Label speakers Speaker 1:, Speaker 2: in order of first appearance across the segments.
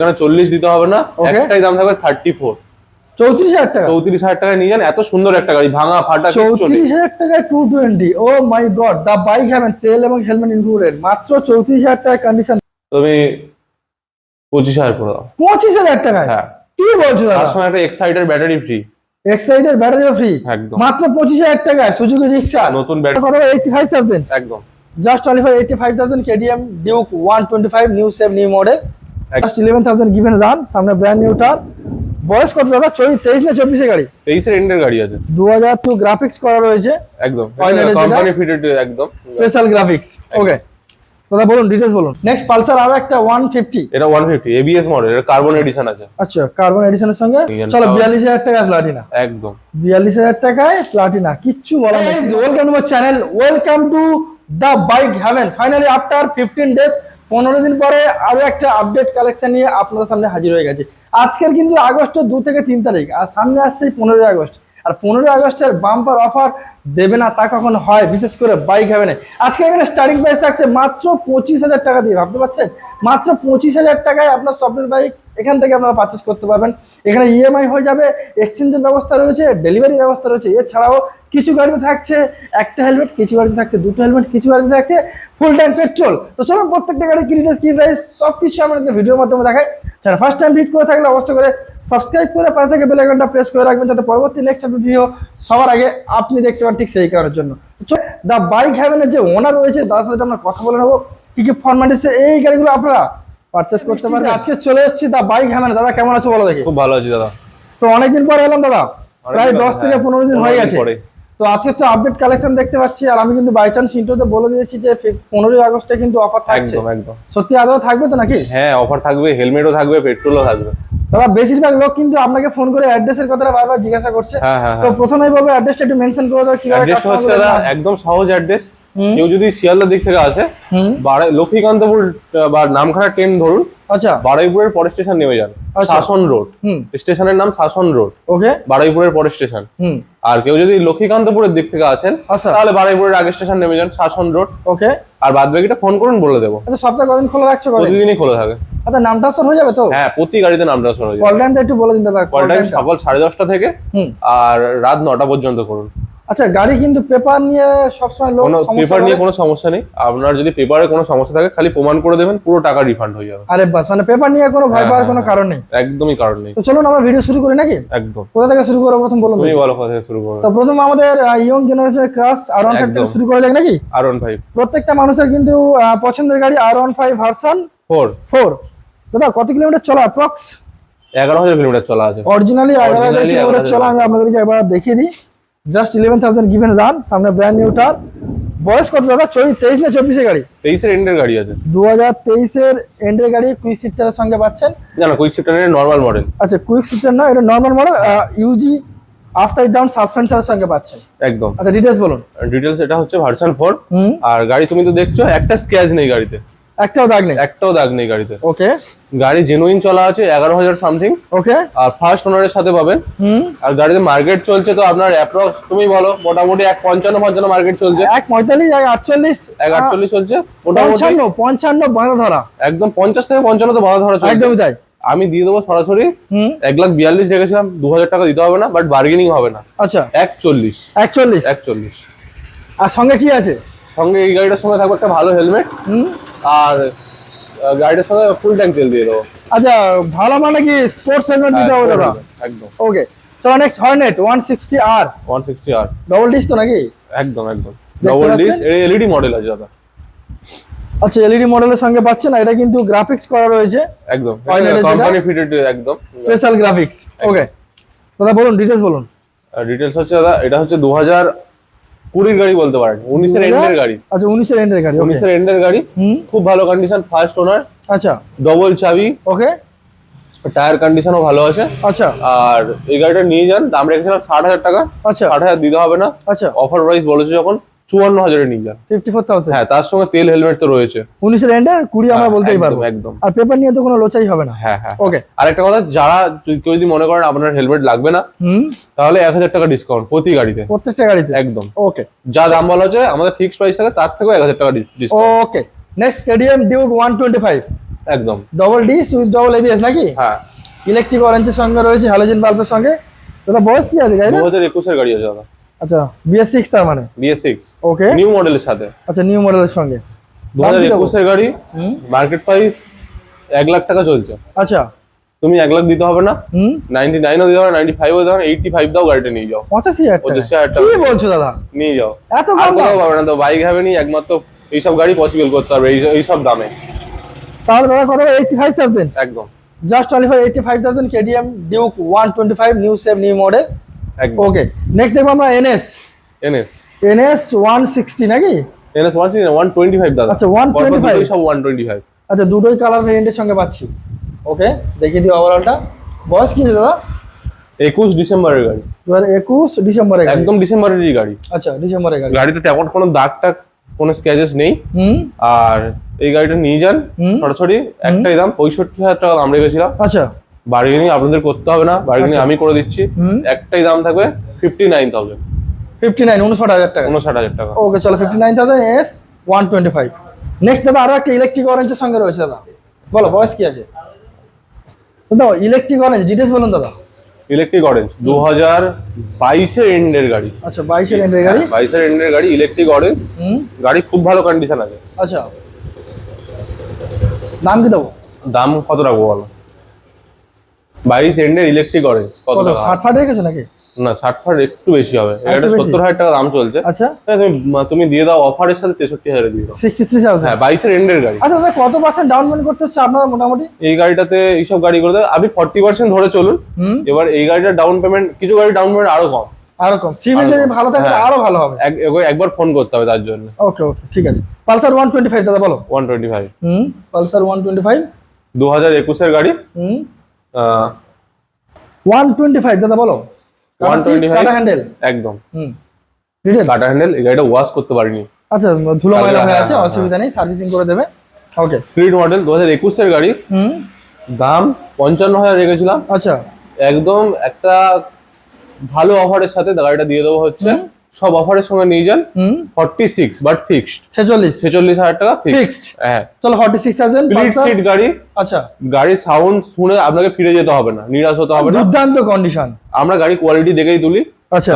Speaker 1: এখানে 40 দিতে হবে না, একটাই দাম থাকবে 34।
Speaker 2: 34,000 টাকা,
Speaker 1: 34,000 টাকায় নিয়ে যান। এত সুন্দর একটা গাড়ি, ভাঙা ফাটা কিচ্ছু নেই।
Speaker 2: 34,000 টাকায় 220। ও মাই গড, দা বাইক হ্যাভেন, তেল এবং হেলমেট ইনক্লুডেড, মাত্র 34,000 টাকায় কন্ডিশন।
Speaker 1: তুমি 25,000 করে দাও।
Speaker 2: 25,000 টাকায়?
Speaker 1: হ্যাঁ,
Speaker 2: কি বলছো দাদা?
Speaker 1: তার সঙ্গে একটা এক্সাইটেড ব্যাটারি ফ্রি।
Speaker 2: এক্সাইটেড ব্যাটারিও ফ্রি
Speaker 1: একদম,
Speaker 2: মাত্র 25,000 টাকায় সুজুকি জিক্সার
Speaker 1: নতুন ব্যাটারি।
Speaker 2: কত? 85,000।
Speaker 1: একদম,
Speaker 2: just 85,000 KTM Duke 125 new save new model, just 11,000 given run, সামনে ব্র্যান্ড নিউ টার। বয়স কত দাদা? 23 না 24 এর গাড়ি?
Speaker 1: 23 এর এন্ডের গাড়ি আছে।
Speaker 2: 2002 গ্রাফিক্স করা রয়েছে
Speaker 1: একদম, কোম্পানি ফিটেড, একদম
Speaker 2: স্পেশাল গ্রাফিক্স। ওকে দাদা বলুন, ডিটেইলস বলুন। নেক্সট পালসার আরো একটা 150,
Speaker 1: এটা 150 এবিএস মডেল, এটা কার্বন এডিশন আছে।
Speaker 2: আচ্ছা, কার্বন এডিশনের সঙ্গে চলো 42,000 টাকায় প্লাটিনা।
Speaker 1: একদম
Speaker 2: 42,000 টাকায় প্লাটিনা, কিচ্ছু বলার নেই। Welcome to my channel, welcome to the bike haven. Finally after 15 days, 15 দিন পরে আরো একটা আপডেট কালেকশন নিয়ে আপনাদের সামনে হাজির হয়ে গেছে। আজকের কিন্তু আগস্টের 2 থেকে 3 তারিখ, আর সামনে আসছে 15 আগস্ট। আর 15 আগস্টের বাম্পার অফার দেবে না তা কখন হয়, বিশেষ করে বাইক হ্যাভেনে। আজকে এখানে স্টার্টিং প্রাইস থাকছে মাত্র 25,000 টাকা দিয়ে। ভাবতে পারছেন, মাত্র 25,000 টাকায় আপনার স্বপ্নের বাইক এখান থেকে আপনারা পারচেস করতে পারবেন। এখানে ইএমআই হয়ে যাবে, এক্সচেঞ্জের ব্যবস্থা রয়েছে, ডেলিভারি ব্যবস্থা রয়েছে। এছাড়াও কিছু গাড়িতে থাকছে একটা হেলমেট, কিছু গাড়িতে থাকছে দুটো হেলমেট, কিছু গাড়িতে থাকছে ফুল ট্যাঙ্ক পেট্রোল। তো চলুন প্রত্যেকটা গাড়ি কি ডিটেইলস, কি প্রাইস, সব কিছু আমাদের ভিডিওর মাধ্যমে দেখাই। যারা ফার্স্ট টাইম ভিজিট করে থাকলে অবশ্যই করে সাবস্ক্রাইব করে পাশে থেকে বেল আইকনটা প্রেস করে রাখবেন, যাতে পরবর্তী নেক্সট ভিডিও সবার আগে আপনি দেখতে পান, ঠিক সেই কারণের জন্য। দা বাইক হ্যাভেনের যে ওনার রয়েছে তার সাথে আমরা কথা বলে নেবো কি কি ফরম্যাটে এই গাড়িগুলো আপনারা পারচেস করতে পারবেন। আজকে চলে এসেছি দা বাইক হ্যাভেন। দাদা কেমন আছো বলো দেখি?
Speaker 1: খুব ভালো আছি দাদা।
Speaker 2: তো অনেকদিন পরে এলাম দাদা, প্রায় 10 থেকে 15 দিন হয়ে গেছে। তো আজকে তো আপডেট কালেকশন দেখতে পাচ্ছি, আর আমি কিন্তু বাই চান্স ইন্ট্রোতে বলে দিয়েছি যে 15 আগস্টে কিন্তু অফার থাকছে।
Speaker 1: একদম একদম,
Speaker 2: সত্যি আদৌ থাকবে তো নাকি?
Speaker 1: হ্যাঁ, অফার থাকবে, হেলমেটও থাকবে, পেট্রোলও থাকবে।
Speaker 2: দাদা বেশিরভাগ লোক কিন্তু আপনাকে ফোন করে অ্যাড্রেসের কথাটা বারবার জিজ্ঞাসা করছে। তো প্রথমেই বলবো অ্যাড্রেসটা একটু মেনশন করে দাও। কিভাবে
Speaker 1: অ্যাড্রেসটা হচ্ছে দাদা একদম সহজ অ্যাড্রেস। কেউ যদি শিয়ালদার দিক থেকে আসে, লক্ষ্মীকান্তপুর বা নামখানা ট্রেন ধরুন,
Speaker 2: আচ্ছা,
Speaker 1: বারুইপুরের পরের স্টেশন নেমে যান, শাসন রোড। স্টেশনের নাম শাসন রোড।
Speaker 2: ওকে,
Speaker 1: বারুইপুরের পরের স্টেশন। আর কেউ যদি লক্ষ্মীকান্তপুরের দিক থেকে আসেন, তাহলে বারুইপুরের আগের স্টেশন নেমে যান, শাসন রোড।
Speaker 2: ওকে,
Speaker 1: আর বাদ বাকিটা ফোন করুন, বলে দেবো।
Speaker 2: আচ্ছা, সপ্তাহে কদিন খোলা রাখছো?
Speaker 1: প্রতিদিনই খোলা থাকে।
Speaker 2: আচ্ছা, নাম ট্রান্সফার হয়ে যাবে তো?
Speaker 1: হ্যাঁ, প্রতি গাড়িতে নাম ট্রান্সফার হয়ে যাবে।
Speaker 2: কল টাইমটা একটু বলে দিন দাদা।
Speaker 1: কল টাইম সকাল 10:30 থেকে আর রাত 9টা পর্যন্ত করুন।
Speaker 2: আচ্ছা, গাড়ি কিন্তু পেপার নিয়ে সবসময় লোক সমস্যা,
Speaker 1: পেপার নিয়ে কোনো সমস্যা নেই। আপনার যদি পেপারে কোনো সমস্যা থাকে, খালি প্রমাণ করে দেবেন, পুরো টাকা রিফান্ড হয়ে যাবে।
Speaker 2: আরে বাস, মানে পেপার নিয়ে কোনো ভয় পাওয়ার কোনো কারণ নেই।
Speaker 1: একদমই কারণ নেই।
Speaker 2: তো চলুন আমরা ভিডিও শুরু করি নাকি?
Speaker 1: একদম।
Speaker 2: কোথা থেকে শুরু করব প্রথম বলুন?
Speaker 1: তুমি বলো কোথা থেকে শুরু করব।
Speaker 2: তো প্রথম আমাদের ইয়ং জেনারেশনের ক্রাশ R15 থেকে শুরু করা যাক নাকি?
Speaker 1: R15
Speaker 2: প্রত্যেকটা মানুষের কিন্তু পছন্দের গাড়ি R15 ভার্সন 4। দাদা কত কিলোমিটার চলা অ্যাপ্রক্স?
Speaker 1: 11,000 কিলোমিটার চলা আছে।
Speaker 2: অরিজিনালি 11,000 কিলোমিটার চলা। আমি আপনাদেরকে একবার দেখিয়ে দিই। জাস্ট 11,000 গিভেন রান, সামনে ব্র্যান্ড নিউ টার। বয়স কত দাদা? 23 না 24 এর গাড়ি?
Speaker 1: 23 এর এন্ডের গাড়ি আছে।
Speaker 2: 2023 এর এন্ডের গাড়ি, কুইক শিফটারের সঙ্গে পাচ্ছেন।
Speaker 1: জানো কুইক শিফটারের নরমাল মডেল।
Speaker 2: আচ্ছা, কুইক শিফটার না, এটা নরমাল মডেল। ইউজি আপসাইড ডাউন সাসপেনশনের সঙ্গে পাচ্ছেন।
Speaker 1: একদম।
Speaker 2: আচ্ছা, ডিটেইলস বলুন।
Speaker 1: ডিটেইলস এটা হচ্ছে ভার্সন 4। আর গাড়ি তুমি তো দেখছো, একটা স্ক্র্যাচ নেই গাড়িতে,
Speaker 2: একটাও দাগ নেই।
Speaker 1: একটাও দাগ নেই গাড়িতে।
Speaker 2: ওকে,
Speaker 1: গাড়ি জেনুইন চলা আছে, 11,000 সামথিং।
Speaker 2: ওকে, আর
Speaker 1: ফার্স্ট ওনারের সাথে পাবেন। আর গাড়িতে মার্কেট চলছে তো আপনার অ্যাপ্রক্স তুমি বলো, মোটামুটি 155 মার্কেট চলছে।
Speaker 2: 145, 148
Speaker 1: চলছে মোটামুটি।
Speaker 2: 55 বাঁধা ধরা,
Speaker 1: একদম 50 থেকে 55 তো বাঁধা ধরা চলছে।
Speaker 2: একদমই তাই।
Speaker 1: আমি দিয়ে দেবো সরাসরি 1,42,000 রেখেছিলাম, 2,000 টাকা দিতে হবে না, বাট বার্গেনিং হবে না।
Speaker 2: আচ্ছা,
Speaker 1: 41।
Speaker 2: আর সঙ্গে কি আছে?
Speaker 1: সঙ্গে এই গাড়িটার সঙ্গে থাকবে একটা ভালো হেলমেট, আর গাড়িটার সঙ্গে ফুল ট্যাঙ্ক তেল দিয়ে দেবো।
Speaker 2: আচ্ছা, ভালো মানে কি স্পোর্টস হেলমেট দিতে হবে দাদা?
Speaker 1: একদম।
Speaker 2: ওকে, চলো next Hornet 160R। Double disc তো নাকি?
Speaker 1: একদম ডবল ডিস। এর এলইডি মডেল আছে দাদা।
Speaker 2: আচ্ছা, এলইডি মডেলের সঙ্গে পাচ্ছেন। এটা কিন্তু গ্রাফিক্স করা রয়েছে,
Speaker 1: একদম কোম্পানি ফিটেড, একদম
Speaker 2: স্পেশাল গ্রাফিক্স। ওকে দাদা বলুন, ডিটেইলস বলুন।
Speaker 1: ডিটেইলস হচ্ছে দাদা, এটা হচ্ছে 2020 গাড়ি বলতে পারেন, 19 এর এন্ডের গাড়ি।
Speaker 2: আচ্ছা, 19 এর এন্ডের গাড়ি।
Speaker 1: 19 এর এন্ডের গাড়ি, খুব ভালো কন্ডিশন, ফার্স্ট ওনার।
Speaker 2: আচ্ছা,
Speaker 1: ডবল চাবি।
Speaker 2: ওকে,
Speaker 1: টায়ার কন্ডিশনও ভালো আছে।
Speaker 2: আচ্ছা,
Speaker 1: আর এই গাড়িটা নিয়ে যান, দাম রেখেছিলাম 60,000 টাকা।
Speaker 2: আচ্ছা,
Speaker 1: 60,000 দিতে হবে না।
Speaker 2: আচ্ছা,
Speaker 1: অফার প্রাইস বলেছে যখন 54,000 এ নিয়ে যান।
Speaker 2: 54,000।
Speaker 1: হ্যাঁ, তার সঙ্গে তেল হেলমেট তো রয়েছে।
Speaker 2: 19 এর এন্ডের 20 আমরা বলতেই পারবো।
Speaker 1: একদম।
Speaker 2: আর পেপার নিয়ে তো কোনো লোচাই হবে না।
Speaker 1: হ্যাঁ।
Speaker 2: ওকে,
Speaker 1: আরেকটা কথা, যারা কেউ যদি মনে করেন আপনার হেলমেট লাগবে না, তাহলে 1,000 টাকা ডিসকাউন্ট প্রতি গাড়িতে,
Speaker 2: প্রত্যেকটা গাড়িতে।
Speaker 1: একদম।
Speaker 2: ওকে,
Speaker 1: যা দাম বলা হচ্ছে আমাদের ফিক্সড প্রাইস থাকে, তার থেকেও 1,000 টাকা ডিসকাউন্ট।
Speaker 2: ওকে, নেক্সট কেটিএম ডিউক 125।
Speaker 1: একদম
Speaker 2: double disc with double ABS নাকি?
Speaker 1: হ্যাঁ,
Speaker 2: ইলেকট্রিক অরেঞ্জের সঙ্গে রয়েছে, হ্যালোজেন বাল্বের সঙ্গে। দাদা বয়স কি আছে গাড়িটা?
Speaker 1: 2021 এর গাড়ি আছে দাদা।
Speaker 2: আচ্ছা BS6 তার মানে?
Speaker 1: BS6
Speaker 2: ওকে,
Speaker 1: নিউ মডেলের সাথে।
Speaker 2: আচ্ছা নিউ মডেলের সঙ্গে।
Speaker 1: 2021 এর গাড়ি, মার্কেট প্রাইস 1 লাখ টাকা চলছে।
Speaker 2: আচ্ছা,
Speaker 1: তুমি 1 লাখ দিতে হবে না, 99 ও দিতে হবে না, 95 ও দিতে হবে না, 85 দাও, গাড়িটা নিয়ে যাও।
Speaker 2: 85,000 টাকা?
Speaker 1: 85,000 টাকা
Speaker 2: কি বলছো দাদা,
Speaker 1: নিয়ে যাও।
Speaker 2: এত
Speaker 1: আর
Speaker 2: কম
Speaker 1: কোথাও
Speaker 2: দাম?
Speaker 1: পাবে না, তো বাইক হ্যাভেনই একমাত্র এইসব গাড়ি পসিবল করতে পারবে এইসব দামে।
Speaker 2: তাহলে দাদা কত? 85,000
Speaker 1: একদম
Speaker 2: just 85,000 KTM Duke 125 new save new model.
Speaker 1: একদম।
Speaker 2: ওকে, নেক্সট দেখবো আমরা NS
Speaker 1: NS
Speaker 2: 160 নাকি?
Speaker 1: NS 125 দাদা।
Speaker 2: আচ্ছা 125,
Speaker 1: সব 125।
Speaker 2: আচ্ছা দুটোই কালার ভেরিয়েন্টের সঙ্গে পাচ্ছি। ওকে, দেখিয়ে দিই ওভারঅলটা। বয়স কি দাদা?
Speaker 1: 21 ডিসেম্বরের গাড়ি।
Speaker 2: 2021 ডিসেম্বরের গাড়ি?
Speaker 1: একদম ডিসেম্বরেরই গাড়ি।
Speaker 2: আচ্ছা ডিসেম্বরের গাড়ি।
Speaker 1: গাড়িতে তেমন কোনো দাগ টাগ, কোনো স্ক্র্যাচেস নেই। আর এই গাড়িটা নিয়ে যান সরাসরি, একটাই দাম 65,000 টাকা দাম রেখেছিলাম।
Speaker 2: আচ্ছা,
Speaker 1: বার্গেনিং আপনাদের করতে হবে না, বার্গেনিং আমি করে দিচ্ছি। একটাই দাম থাকবে 59,000।
Speaker 2: 59,000 টাকা?
Speaker 1: 59,000 টাকা।
Speaker 2: ওকে চলো, 59,000 NS 125। নেক্সট দাদা আরো একটা ইলেকট্রিক অরেঞ্জের সঙ্গে রয়েছে দাদা, বলো বয়স কি আছে? দাদা ইলেকট্রিক অরেঞ্জ ডিটেইলস বলুন দাদা।
Speaker 1: ইলেকট্রিক অরেঞ্জ 2022 এর এন্ডের গাড়ি।
Speaker 2: আচ্ছা 22 এর এন্ডের গাড়ি?
Speaker 1: 22 এর এন্ডের গাড়ি, ইলেকট্রিক অরেঞ্জ। গাড়ি খুব ভালো কন্ডিশন আছে।
Speaker 2: আচ্ছা, দাম কি দেবো?
Speaker 1: দাম কত রাখবো বলো? 22 এন্ডের ইলেকট্রিক অরেঞ্জ কত
Speaker 2: কত,
Speaker 1: টাকা?
Speaker 2: 60 ফাট রেখেছো নাকি?
Speaker 1: না, 60 ফাট একটু বেশি হবে। এটা
Speaker 2: একটু বেশি?
Speaker 1: 70,000 টাকা দাম চলছে।
Speaker 2: আচ্ছা,
Speaker 1: হ্যাঁ, তুমি দিয়ে দাও অফারের সাথে 63,000 দিয়ে দাও।
Speaker 2: 63,000?
Speaker 1: হ্যাঁ, 22 এর এন্ডের গাড়ি।
Speaker 2: আচ্ছা দাদা কত পার্সেন্ট ডাউন পেমেন্ট করতে হচ্ছে আপনারা মোটামুটি?
Speaker 1: এই গাড়িটাতে এইসব গাড়িগুলোতে আপনি 40% ধরে চলুন। এবার এই গাড়িটার ডাউন পেমেন্ট, কিছু গাড়ি ডাউন পেমেন্ট আরো কম।
Speaker 2: আরো কম? সিভিল যদি ভালো থাকে
Speaker 1: হ্যাঁ।
Speaker 2: আরো ভালো হবে।
Speaker 1: একবার ফোন করতে হবে তার জন্য।
Speaker 2: ওকে ওকে ঠিক আছে। পালসার 125 দাদা বলো।
Speaker 1: 125
Speaker 2: পালসার 125
Speaker 1: 2021 এর গাড়ি।
Speaker 2: 125 দাদা বলো।
Speaker 1: 125
Speaker 2: কাটা হ্যান্ডেল?
Speaker 1: একদম
Speaker 2: ডিটেইলস?
Speaker 1: কাটা হ্যান্ডেল। এই গাড়িটা ওয়াশ করতে পারিনি।
Speaker 2: আচ্ছা ধুলো ময়লা হয়ে আছে,
Speaker 1: হ্যাঁ,
Speaker 2: অসুবিধা নেই, সার্ভিসিং করে দেবে। ওকে,
Speaker 1: স্পিড মডেল 2021 এর গাড়ি। দাম 55,000 রেখেছিলাম।
Speaker 2: আচ্ছা
Speaker 1: একদম একটা ভালো অফারের সাথে গাড়িটা দিয়ে দেবো হচ্ছে। সব অফারের সঙ্গে নিয়ে যান। 46 বাট ফিক্সড। 46,000 টাকা ফিক্সড। হ্যাঁ
Speaker 2: চলো 46,000
Speaker 1: স্প্লিট সিট গাড়ি।
Speaker 2: আচ্ছা,
Speaker 1: গাড়ির সাউন্ড শুনে আপনাকে ফিরে যেতে হবে না, নিরাশ হতে হবে না।
Speaker 2: দুর্দান্ত কন্ডিশন।
Speaker 1: আমরা গাড়ি কোয়ালিটি দেখেই তুলি।
Speaker 2: আচ্ছা,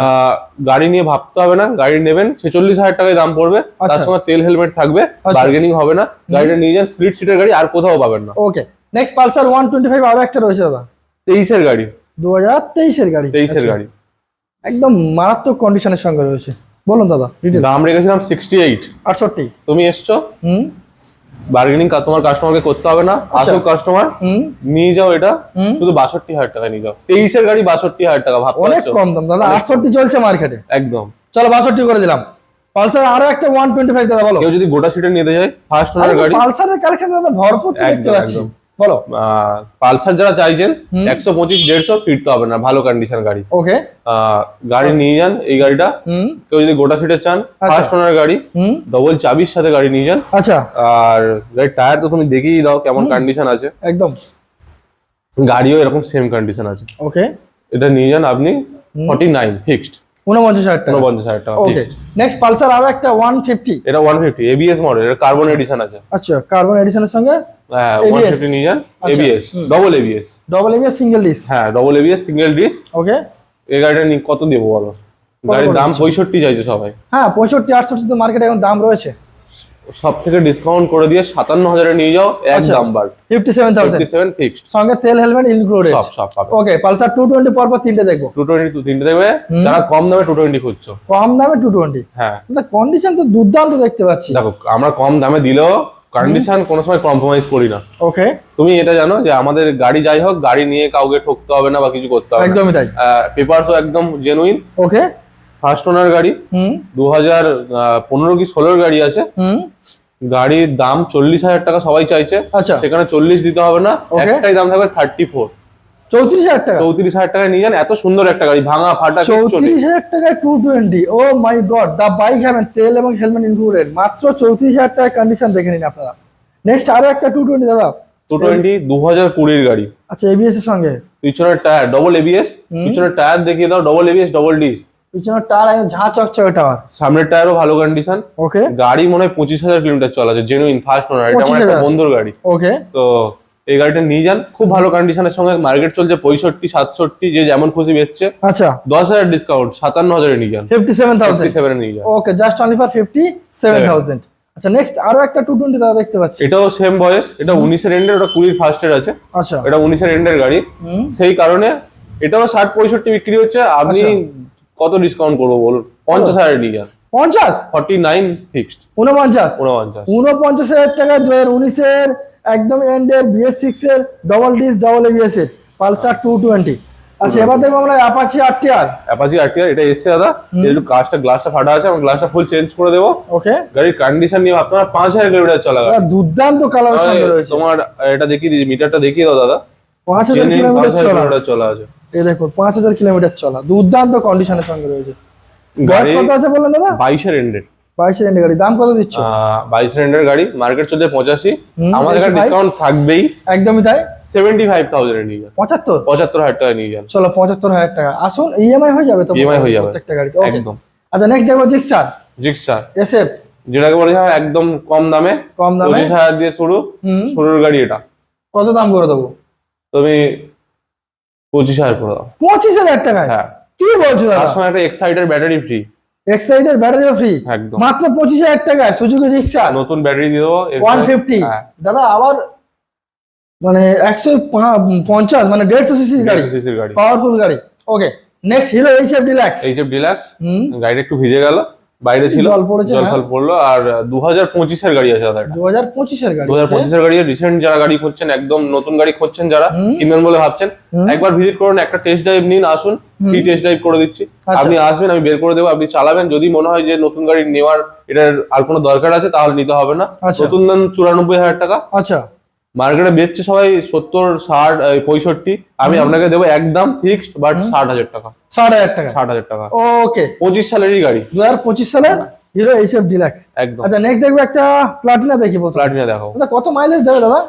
Speaker 1: গাড়ি নিয়ে ভাবতে হবে না, গাড়ি নেবেন 46,000 টাকায় দাম পড়বে। তার সঙ্গে তেল হেলমেট থাকবে, বার্গেনিং হবে না। গাড়িটা নিয়ে যান, স্প্লিট সিটের গাড়ি, আর কোথাও পাবেন না।
Speaker 2: ওকে, নেক্সট পালসার 125 আরো একটা রয়েছে দাদা।
Speaker 1: 23 এর গাড়ি।
Speaker 2: 2023 এর গাড়ি?
Speaker 1: 23 এর গাড়ি,
Speaker 2: একদম মারাত্মক কন্ডিশনের সঙ্গে রয়েছে। বলুন দাদা ডিটেইলস।
Speaker 1: দাম রেখেছিলাম 68।
Speaker 2: 68?
Speaker 1: তুমি এসছো, বার্গেনিং তোমার কাস্টমারকে করতে হবে না। আসল কাস্টমার নিয়ে যাও, এটা শুধু 62,000 টাকা নিয়ে যাও। 23 এর গাড়ি 62,000 টাকা, ভাবতে
Speaker 2: অনেক
Speaker 1: পারছো?
Speaker 2: কম দাম দাদা, 68 চলছে মার্কেটে।
Speaker 1: একদম।
Speaker 2: চলো 62 করে দিলাম। পালসার আরো একটা 125 দাদা বলো।
Speaker 1: কেউ যদি গোটা সিটে নিতে যায়, ফার্স্ট ওনার গাড়ি।
Speaker 2: পালসারের কালেকশন দাদা ভরপুর দেখতে পাচ্ছি, বলো।
Speaker 1: পালসার যারা চাইছেন 125 150 ফিরতে হবে না, ভালো কন্ডিশন গাড়ি।
Speaker 2: ওকে,
Speaker 1: গাড়ি নিয়ে যান এই গাড়িটা। কেউ যদি গোটা সিটে চান, ফার্স্ট ওনার গাড়ি, ডবল চাবির সাথে গাড়ি নিয়ে যান।
Speaker 2: আচ্ছা,
Speaker 1: আর গাড়ির টায়ার তো তুমি দেখিয়ে দাও কেমন কন্ডিশন আছে।
Speaker 2: একদম
Speaker 1: গাড়িও এরকম সেম কন্ডিশন আছে।
Speaker 2: ওকে,
Speaker 1: এটা নিয়ে যান আপনি 49 ফিক্সড।
Speaker 2: 49,000 টাকা?
Speaker 1: 49,000 টাকা
Speaker 2: ওকে,
Speaker 1: ফিক্সড।
Speaker 2: নেক্সট পালসার আরো একটা 150।
Speaker 1: এটা 150 এবিএস মডেল, এটা কার্বন এডিশন আছে।
Speaker 2: আচ্ছা, কার্বন এডিশনের সঙ্গে
Speaker 1: হ্যাঁ, 150 নিয়ে যান। ABS, double ABS.
Speaker 2: Double ABS single dish?
Speaker 1: হ্যাঁ, ডবল এবিএস সিঙ্গেল ডিস।
Speaker 2: ওকে,
Speaker 1: এই গাড়িটা নিয়ে কত দেবো বলো? গাড়ির দাম 65 চাইছে সবাই।
Speaker 2: হ্যাঁ 65-68 তো মার্কেটে এখন দাম রয়েছে।
Speaker 1: সব থেকে ডিসকাউন্ট করে দিয়ে 57,000 এ নিয়ে যাও, একদম বার
Speaker 2: 57,000
Speaker 1: ফিক্সড।
Speaker 2: সঙ্গে তেল হেলমেট ইনক্লুডেড
Speaker 1: সব পাবে।
Speaker 2: ওকে, পালসার 220 পরপর তিনটে দেখবো।
Speaker 1: 220 তিনটে দেখবে। যারা কম দামে 220 খুঁজছো,
Speaker 2: কম দামে 220,
Speaker 1: হ্যাঁ
Speaker 2: কন্ডিশন তো দুর্দান্ত দেখতে পাচ্ছি।
Speaker 1: দেখো, আমরা কম দামে দিলেও কন্ডিশন কোনো সময় কম্প্রোমাইজ করি না।
Speaker 2: ওকে,
Speaker 1: তুমি এটা জানো যে আমাদের গাড়ি যাই হোক, গাড়ি নিয়ে কাউকে ঠকতে হবে না বা কিছু করতে হবে না।
Speaker 2: একদমই তাই।
Speaker 1: পেপারসও একদম জেনুইন।
Speaker 2: ওকে,
Speaker 1: ফার্স্ট ওনার গাড়ি, 2015 কি 16 গাড়ি আছে। গাড়ির দাম 40,000 টাকা সবাই চাইছে।
Speaker 2: আচ্ছা,
Speaker 1: সেখানে 40 দিতে হবে না, একটাই দাম থাকবে 34।
Speaker 2: 34,000 টাকা?
Speaker 1: 34,000 টাকায় নিয়ে যান। এত সুন্দর একটা গাড়ি, ভাঙা ফাটা কিচ্ছু নেই।
Speaker 2: 34,000 টাকায় 220? ও মাই গড, দা বাইক হ্যাভেন, তেল এবং হেলমেট ইনক্লুডেড, মাত্র 34,000 টাকায় কন্ডিশন দেখে নিন আপনারা। নেক্সট আরো একটা 220 দাদা।
Speaker 1: 220 2020 এর গাড়ি।
Speaker 2: আচ্ছা, এবিএস এর সঙ্গে?
Speaker 1: পিছনের টায়ার ডবল এবিএস। পিছনের টায়ার দেখিয়ে দাও, ডবল এবিএস ডবল ডিস।
Speaker 2: পিছনের টায়ার একদম ঝাঁ চকচকে টায়ার,
Speaker 1: সামনের টায়ারও ভালো কন্ডিশন।
Speaker 2: ওকে,
Speaker 1: গাড়ি মনে হয় 25,000 কিলোমিটার চলা আছে, জেনুইন ফার্স্ট ওনার, এটা আমার একটা বন্ধুর গাড়ি।
Speaker 2: ওকে,
Speaker 1: তো এই গাড়িটা নিয়ে যান, খুব ভালো কন্ডিশনের সঙ্গে মার্কেট চলছে 65-67, যে যেমন খুশি বেচছে।
Speaker 2: আচ্ছা
Speaker 1: 10,000 ডিসকাউন্ট, 57,000 নিয়ে যান,
Speaker 2: 57,000
Speaker 1: নিয়ে যান।
Speaker 2: ওকে, জাস্ট অনলি ফর 57,000। আচ্ছা নেক্সট আরো একটা 220 দাদা দেখতে পাচ্ছি,
Speaker 1: এটাও সেম বয়স, এটা 19 এর এন্ডের, ওটা 20 ফার্স্টের আছে।
Speaker 2: আচ্ছা
Speaker 1: এটা 19 এর এন্ডের গাড়ি, সেই কারণে এটাও 60-65 বিক্রি হচ্ছে। আপনি কত ডিসকাউন্ট করবো বলুন? 50,000 নিয়ে যান।
Speaker 2: 50
Speaker 1: 49 ফিক্সড,
Speaker 2: 49,000 টাকা 2019 এর একদম এন্ডের BS6 এর ডবল ডিস ডবল ABS এর পালসার 220। আচ্ছা এবার দেখবো আমরা অ্যাপাচি RTR।
Speaker 1: এটা এসছে দাদা, একটু গ্লাসটা ফাটা আছে, আমি গ্লাসটা ফুল চেঞ্জ করে দেবো।
Speaker 2: ওকে,
Speaker 1: গাড়ির কন্ডিশন নিয়ে আপনারা 5,000 কিলোমিটার চলা গাড়ি,
Speaker 2: দুর্দান্ত কালারের সঙ্গে রয়েছে।
Speaker 1: তোমার এটা দেখিয়ে দিই, মিটারটা দেখিয়ে দাও দাদা।
Speaker 2: 5,000 কিলোমিটার
Speaker 1: চলা আছে,
Speaker 2: এই দেখো 5,000 কিলোমিটার চলা, দুর্দান্ত কন্ডিশনের সঙ্গে রয়েছে। বয়স কত আছে বললেন দাদা?
Speaker 1: 22 এর এন্ডের,
Speaker 2: 22 এর এন্ডের গাড়ি, দাম কত দিচ্ছ?
Speaker 1: 22 এর এন্ডের গাড়ি, মার্কেট চলছে 85, আমাদের এখানে ডিসকাউন্ট থাকবেই।
Speaker 2: একদমই তাই,
Speaker 1: 75,000 এ নিয়ে যান। 75,000 টাকা নিয়ে যান।
Speaker 2: চলো 75,000 টাকা, আসুন ইএমআই হয়ে যাবে তো?
Speaker 1: ইএমআই হয়ে যাবে
Speaker 2: প্রত্যেকটা গাড়িতে,
Speaker 1: একদম।
Speaker 2: আচ্ছা নেক্সট দেখবো জিক্সার SF,
Speaker 1: যেটাকে বলে একদম কম দামে, 25,000 দিয়ে শুরুর গাড়ি। এটা
Speaker 2: কত দাম করে দেবো?
Speaker 1: তুমি 25,000 করে দাও।
Speaker 2: 25,000 টাকা?
Speaker 1: হ্যাঁ,
Speaker 2: কি বলছো দাদা?
Speaker 1: তার সঙ্গে একটা এক্সাইটেড ব্যাটারি ফ্রি,
Speaker 2: এক্সাইটেড ব্যাটারিও ফ্রি,
Speaker 1: একদম
Speaker 2: মাত্র 25,000 টাকায় সুজুকি জিক্সার,
Speaker 1: নতুন ব্যাটারি দিয়ে দেবো
Speaker 2: 150। দাদা আবার মানে 150 মানে 150 সিসির গাড়ি, পাওয়ারফুল গাড়ি। Okay next hero HF deluxe.
Speaker 1: গাড়িটা একটু ভিজে গেল, বাইরে ছিল, জল ফল পড়লো। আর 2025 এর গাড়ি আছে দাদা,
Speaker 2: 2025 এর গাড়ি।
Speaker 1: 2025 এর গাড়ি, রিসেন্ট যারা গাড়ি খুঁজছেন, একদম নতুন গাড়ি খুঁজছেন, যারা কিনবেন বলে ভাবছেন, একবার ভিজিট করুন, একটা টেস্ট ড্রাইভ নিন, আসুন, ফ্রি টেস্ট ড্রাইভ করে দিচ্ছি। আপনি আসবেন, আমি বের করে দেবো, আপনি চালাবেন। যদি মনে হয় যে নতুন গাড়ি নেওয়ার এটার আর কোনো দরকার আছে, তাহলে নিতে হবে না। নতুন দাম 94,000 টাকা।
Speaker 2: আচ্ছা
Speaker 1: মার্কেটে বেচছে সবাই 70, 60, 65, আমি আপনাকে দেবো একদম ফিক্সড, বাট 60,000 টাকা। 60,000 টাকা।
Speaker 2: ওকে,
Speaker 1: 25 সালেরই গাড়ি,
Speaker 2: 2025 সালের হিরো এইচএফ ডিলাক্স
Speaker 1: একদম।
Speaker 2: আচ্ছা নেক্সট দেখবো একটা প্লাটিনা দেখি।
Speaker 1: প্লাটিনা দেখো,
Speaker 2: কত মাইলেজ দেবে দাদা?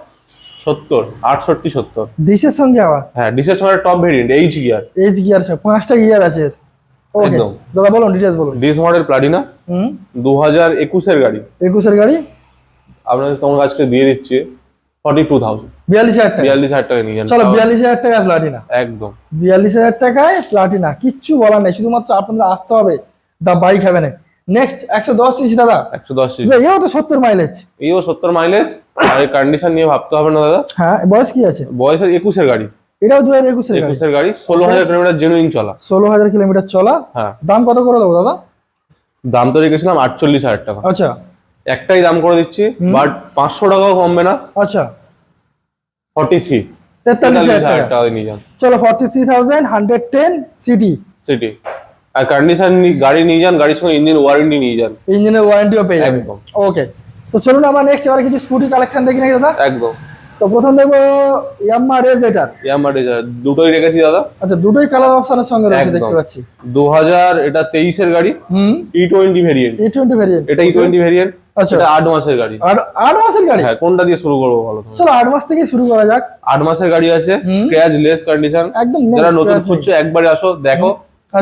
Speaker 1: 70, 68, 70
Speaker 2: ডিসের সঙ্গে আবার?
Speaker 1: হ্যাঁ, ডিসের সঙ্গে টপ ভেরিয়েন্ট, এইচ গিয়ার।
Speaker 2: 5টা গিয়ার আছে এর। ওকে দাদা বলুন ডিটেইলস বলুন।
Speaker 1: ডিস মডেল প্লাটিনা, 2021 এর গাড়ি।
Speaker 2: 21 এর গাড়ি
Speaker 1: আপনাকে তোমার আজকে দিয়ে দিচ্ছি 42,000,
Speaker 2: 42,000
Speaker 1: টাকা নিয়ে যান।
Speaker 2: চলো 42,000 টাকায় প্লাটিনা,
Speaker 1: একদম
Speaker 2: 42,000 টাকায় প্লাটিনা, কিচ্ছু বলার নেই, শুধুমাত্র আপনাদের আসতে হবে দা বাইক হেভেনে। নেক্সট 110 সিসি দাদা,
Speaker 1: 110 সিসি,
Speaker 2: এও তো 70 মাইলেজ,
Speaker 1: এও 70 মাইলেজ। আর এই কন্ডিশন নিয়ে ভাবতে হবে না দাদা।
Speaker 2: হ্যাঁ বয়স কি আছে?
Speaker 1: বয়স 21 এর গাড়ি,
Speaker 2: এটাও 2021
Speaker 1: এর গাড়ি, 16,000 কিলোমিটার জেনুইন চলা,
Speaker 2: 16,000 কিলোমিটার চলা।
Speaker 1: হ্যাঁ,
Speaker 2: দাম কত করে দেবো দাদা?
Speaker 1: দাম তো রেখেছিলাম 48,000 টাকা।
Speaker 2: আচ্ছা
Speaker 1: একটাই দাম করে দিচ্ছি, বাট 500 টাকাও কমবে না।
Speaker 2: আচ্ছা
Speaker 1: 43,000 টাকা নিয়ে যান।
Speaker 2: চলো 43,110 সিটি।
Speaker 1: আর কন্ডিশন গাড়ি নিয়ে যান, গাড়ির সঙ্গে ইঞ্জিন ওয়ারেন্টি নিয়ে যান,
Speaker 2: ইঞ্জিনের ওয়ারেন্টিও পেয়ে যাবেন।
Speaker 1: একদম।
Speaker 2: ওকে তো চলুন আমরা নেক্সট এবার কিছু স্কুটি কালেকশন দেখি নাকি দাদা?
Speaker 1: একদম।
Speaker 2: তো প্রথম দেখবো ইয়ামাহা রেজেটার।
Speaker 1: দুটোই রেখেছি দাদা।
Speaker 2: আচ্ছা দুটোই কালার অপশনের সঙ্গে রয়েছে দেখতে পাচ্ছি।
Speaker 1: 2000, এটা 23 এর গাড়ি, E20 ভেরিয়েন্ট। এটা E20 ভেরিয়েন্ট।
Speaker 2: আচ্ছা
Speaker 1: এটা 8 মাসের গাড়ি।
Speaker 2: 8 মাসের গাড়ি?
Speaker 1: হ্যাঁ, কোনটা দিয়ে শুরু করবো বলো?
Speaker 2: চলো 8 মাস থেকে শুরু করা যাক।
Speaker 1: 8 মাসের গাড়ি আছে, স্ক্র্যাচ লেস কন্ডিশন,
Speaker 2: একদম।
Speaker 1: যারা নতুন খুঁজছো একবারে আসো, দেখো,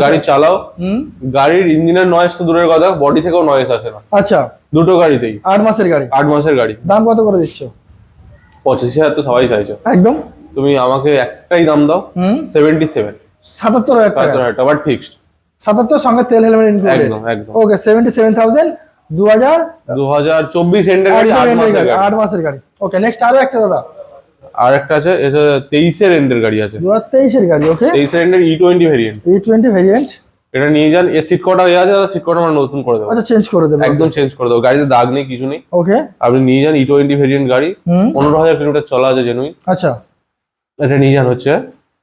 Speaker 1: গাড়ি চালাও। গাড়ির ইঞ্জিনের নয়েজ তো দূরের কথা, বডি থেকেও নয়েজ আসে না।
Speaker 2: আচ্ছা
Speaker 1: দুটো গাড়িতেই
Speaker 2: 8 মাসের গাড়ি।
Speaker 1: 8 মাসের গাড়ি।
Speaker 2: দাম কত করে দিচ্ছ?
Speaker 1: 85,000 তো সবাই চাইছো।
Speaker 2: একদম।
Speaker 1: তুমি আমাকে একটাই দাম দাও, 77,
Speaker 2: 77,000 টাকা,
Speaker 1: বাট ফিক্সড।
Speaker 2: 77 সঙ্গে তেল হেলমেট ইনক্লুডেড।
Speaker 1: একদম একদম।
Speaker 2: ওকে 77,000,
Speaker 1: 2024 এন্ডের গাড়ি, 8 মাসের গাড়ি।
Speaker 2: ওকে নেক্সট আরো একটা দাদা,
Speaker 1: আর একটা আছে, এটা 23 এর এন্ডের গাড়ি আছে,
Speaker 2: 2023 এর গাড়ি। ওকে
Speaker 1: 23 এর এন্ডের E20 ভেরিয়েন্ট।
Speaker 2: E20 ভেরিয়েন্ট,
Speaker 1: এটা নিয়ে যান। এর সিট কটা হয়ে আছে, সিট কটা আমরা নতুন করে দেবো।
Speaker 2: আচ্ছা চেঞ্জ করে দেবো,
Speaker 1: একদম চেঞ্জ করে দেবো, গাড়িতে দাগ নেই, কিছু নেই।
Speaker 2: ওকে
Speaker 1: আপনি নিয়ে যান E20 ভেরিয়েন্ট গাড়ি, 15,000 কিলোমিটার চলা আছে জেনুইন।
Speaker 2: আচ্ছা
Speaker 1: এটা নিয়ে যান, হচ্ছে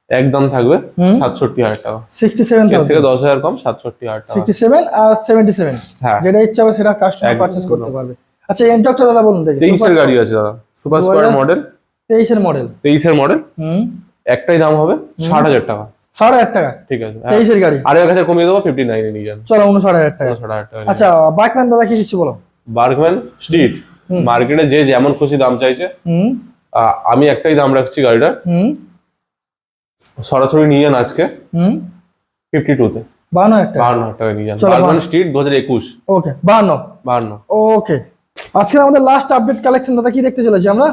Speaker 1: একদম থাকবে 67,000 টাকা।
Speaker 2: 67,000
Speaker 1: থেকে 10,000 কম, 67,000 টাকা।
Speaker 2: 67 আর 77,
Speaker 1: হ্যাঁ,
Speaker 2: যেটা ইচ্ছা হবে সেটা কাস্টমার পারচেজ করতে পারবে। আচ্ছা এনটকটা দাদা বলুন দেখি।
Speaker 1: 23 এর গাড়ি আছে দাদা, সুপার স্কোয়ার মডেল,
Speaker 2: 23 এর মডেল।
Speaker 1: 23 এর মডেল। একটাই দাম হবে 60,000 টাকা।
Speaker 2: 60,000 টাকা,
Speaker 1: ঠিক আছে।
Speaker 2: 23 এর গাড়ি।
Speaker 1: আর 1,000 কমিয়ে দেবো, 59 এ নিয়ে যান।
Speaker 2: চলো 59,000 টাকা।
Speaker 1: 59,000 টাকা।
Speaker 2: আচ্ছা বাইকম্যান দাদা কি দিচ্ছ বলো?
Speaker 1: বার্গম্যান স্ট্রিট, মার্কেটে যে যেমন খুশি দাম চাইছে, আমি একটাই দাম রাখছি গাড়িটার। সরাসরি নিয়ে যান আজকে 52 তে।
Speaker 2: 52,000
Speaker 1: টাকা নিয়ে যান।
Speaker 2: চলো,
Speaker 1: বারবান স্ট্রিট 2021।
Speaker 2: ওকে 52। ওকে, আজকে আমাদের লাস্ট আপডেট কালেকশন দাদা কি দেখতে চলেছি আমরা?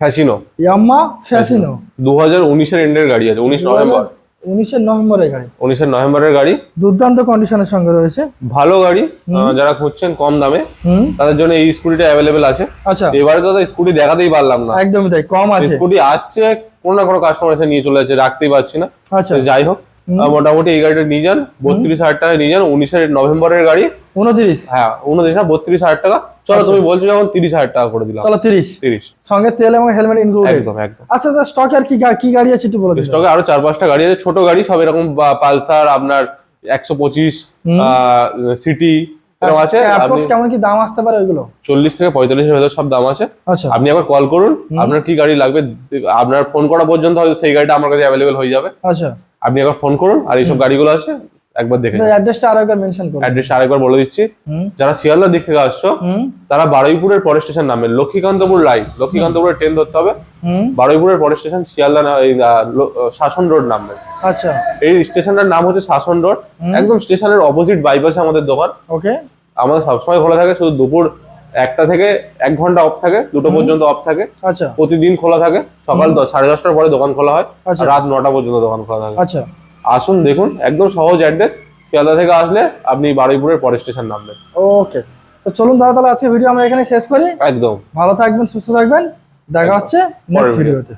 Speaker 1: ফ্যাসিনো,
Speaker 2: ইয়াম্মা ফ্যাসিনো
Speaker 1: 2019 এর এন্ডের গাড়ি আছে, 19 নভেম্বর।
Speaker 2: 19 নভেম্বরের গাড়ি,
Speaker 1: 19 নভেম্বরের গাড়ি,
Speaker 2: দুর্দান্ত কন্ডিশনের সঙ্গে রয়েছে,
Speaker 1: ভালো গাড়ি। যারা খুঁজছেন কম দামে তাদের জন্য এই স্কুটিটা অ্যাভেলেবেল আছে।
Speaker 2: আচ্ছা,
Speaker 1: এবারে তো স্কুটি দেখাতেই পারলাম না,
Speaker 2: একদমই তাই, কম আছে।
Speaker 1: স্কুটি আসছে, কোনো না কোনো কাস্টমার এসে নিয়ে চলে যাচ্ছে, রাখতেই পারছি না।
Speaker 2: আচ্ছা,
Speaker 1: যাই হোক, মোটামুটি এই গাড়িটা নিয়ে যান, 32,000 টাকায় নিয়ে যান। 19 নভেম্বরের গাড়ি,
Speaker 2: 29,
Speaker 1: হ্যাঁ 29 না 32,000 টাকা। চলো তুমি বলছো যখন 30,000 টাকা করে দিলাম।
Speaker 2: চলো 30 সঙ্গে তেল এবং হেলমেট ইনক্লুডেড।
Speaker 1: একদম একদম।
Speaker 2: আচ্ছা, স্টকে আর কি গাড়ি আছে একটু বলে দিন।
Speaker 1: স্টকে আরো 4-5টা গাড়ি আছে, ছোট গাড়ি সব, এরকম পালসার, আপনার 125 সিটি এরকম আছে।
Speaker 2: অ্যাপ্রক্স কেমন কি দাম আসতে পারে ওইগুলো?
Speaker 1: 40 থেকে 45 এর ভেতর সব দাম আছে।
Speaker 2: আচ্ছা,
Speaker 1: আপনি একবার কল করুন, আপনার কি গাড়ি লাগবে, আপনার ফোন করা পর্যন্ত হয়তো সেই গাড়িটা আমার কাছে অ্যাভেলেবেল হয়ে যাবে।
Speaker 2: আচ্ছা,
Speaker 1: আপনি একবার ফোন করুন, আর এইসব গাড়িগুলো আছে একবার দেখে নিন।
Speaker 2: অ্যাড্রেসটা আরেকবার মেনশন করুন।
Speaker 1: অ্যাড্রেসটা আরেকবার বলে দিচ্ছি। যারা শিয়ালদার দিক থেকে আসছো তারা বারুইপুরের পরের স্টেশন নামবে, লক্ষ্মীকান্তপুর লাইন, লক্ষ্মীকান্তপুরের ট্রেন ধরতে হবে। বারুইপুরের পরের স্টেশন শিয়ালদা, শাসন রোড নামবে।
Speaker 2: আচ্ছা,
Speaker 1: এই স্টেশনটার নাম হচ্ছে শাসন রোড। একদম স্টেশনের অপোজিট বাইপাসে আমাদের দোকান।
Speaker 2: ওকে,
Speaker 1: আমাদের সবসময় খোলা থাকে, শুধু দুপুর 1টা থেকে 1 ঘন্টা অফ থাকে, 2টো পর্যন্ত অফ থাকে।
Speaker 2: আচ্ছা,
Speaker 1: প্রতিদিন খোলা থাকে। সকাল 10-10:30টার পরে দোকান খোলা হয়,
Speaker 2: আচ্ছা,
Speaker 1: রাত 9টা পর্যন্ত দোকান খোলা থাকে।
Speaker 2: আচ্ছা,
Speaker 1: আসুন দেখুন, একদম সহজ অ্যাড্রেস। শিয়ালদা থেকে আসলে আপনি বারুইপুরের পরের স্টেশন নামবেন।
Speaker 2: ওকে, তো চলুন দাদা, তাহলে আজকে ভিডিও আমরা এখানে শেষ করি।
Speaker 1: একদম,
Speaker 2: ভালো থাকবেন, সুস্থ থাকবেন, দেখা হচ্ছে নেক্সট ভিডিওতে।